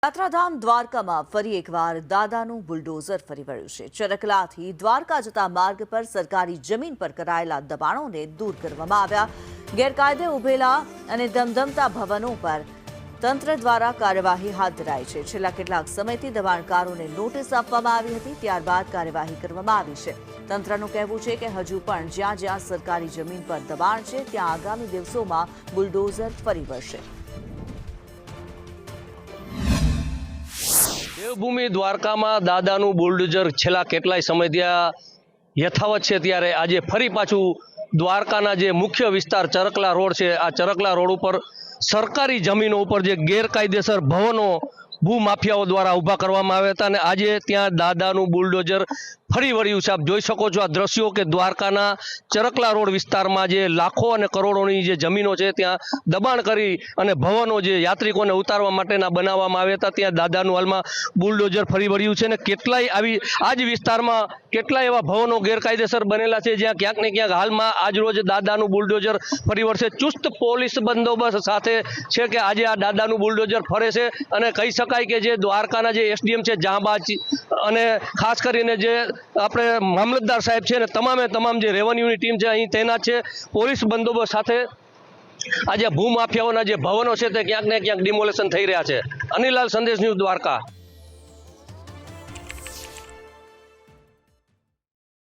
યાત્રાધામ દ્વારકામાં ફરી એકવાર દાદાનું બુલડોઝર ફરી વળ્યું છે। ચરકલાથી દ્વારકા જતા માર્ગ પર સરકારી જમીન પર કરાયેલા દબાણોને દૂર કરવામાં આવ્યા। ગેરકાયદે ઉભેલા અને ધમધમતા ભવનો પર તંત્ર દ્વારા કાર્યવાહી હાથ ધરાઈ છે। છેલ્લા કેટલાક સમયથી દબાણકારોને નોટિસ આપવામાં આવી હતી, ત્યારબાદ કાર્યવાહી કરવામાં આવી છે। તંત્રનું કહેવું છે કે હજુ પણ જ્યાં જ્યાં સરકારી જમીન પર દબાણ છે ત્યાં આગામી દિવસોમાં બુલડોઝર ફરી વળશે। દેવભૂમિ દ્વારકામાં દાદાનું બુલડોઝર છેલ્લા કેટલાય સમયથી યથાવત છે, ત્યારે આજે ફરી પાછું દ્વારકાના જે મુખ્ય વિસ્તાર ચરકલા રોડ છે, આ ચરકલા રોડ ઉપર સરકારી જમીનો ઉપર જે ગેરકાયદેસર ભવનો ભૂમાફિયાઓ દ્વારા ઊભા કરવામાં આવ્યા હતા અને આજે ત્યાં દાદાનું બુલડોઝર ફરી વળ્યું છે। આપ જોઈ શકો છો આ દ્રશ્યો કે દ્વારકાના ચરકલા રોડ વિસ્તારમાં જે લાખો અને કરોડોની જે જમીનો છે ત્યાં દબાણ કરી અને ભવનો જે યાત્રિકોને ઉતારવા માટેના બનાવવામાં આવ્યા હતા, ત્યાં દાદાનું હાલમાં બુલડોઝર ફરી વળ્યું છે અને કેટલાય આ જ વિસ્તારમાં કેટલાય એવા ભવનો ગેરકાયદેસર બનેલા છે જ્યાં ક્યાંક ને ક્યાંક હાલમાં આજરોજ દાદાનું બુલડોઝર ફરી વળશે। ચુસ્ત પોલીસ બંદોબસ્ત સાથે છે કે આજે આ દાદાનું બુલડોઝર ફરે છે અને કહી શકાય કે જે દ્વારકાના જે એસડીએમ છે જહાંબાજ અને ખાસ કરીને જે આપણે મામલતદાર સાહેબ છે ને તમામ જે રેવન્યુની ટીમ છે અહીં તૈનાત છે પોલીસ બંદોબસ્ત સાથે। આજે ભૂમાફિયાઓના જે ભવનો છે તે ક્યાંક ને ક્યાંક ડિમોલેશન થઈ રહ્યા છે। અનિલાલ, સંદેશ ન્યૂઝ, દ્વારકા।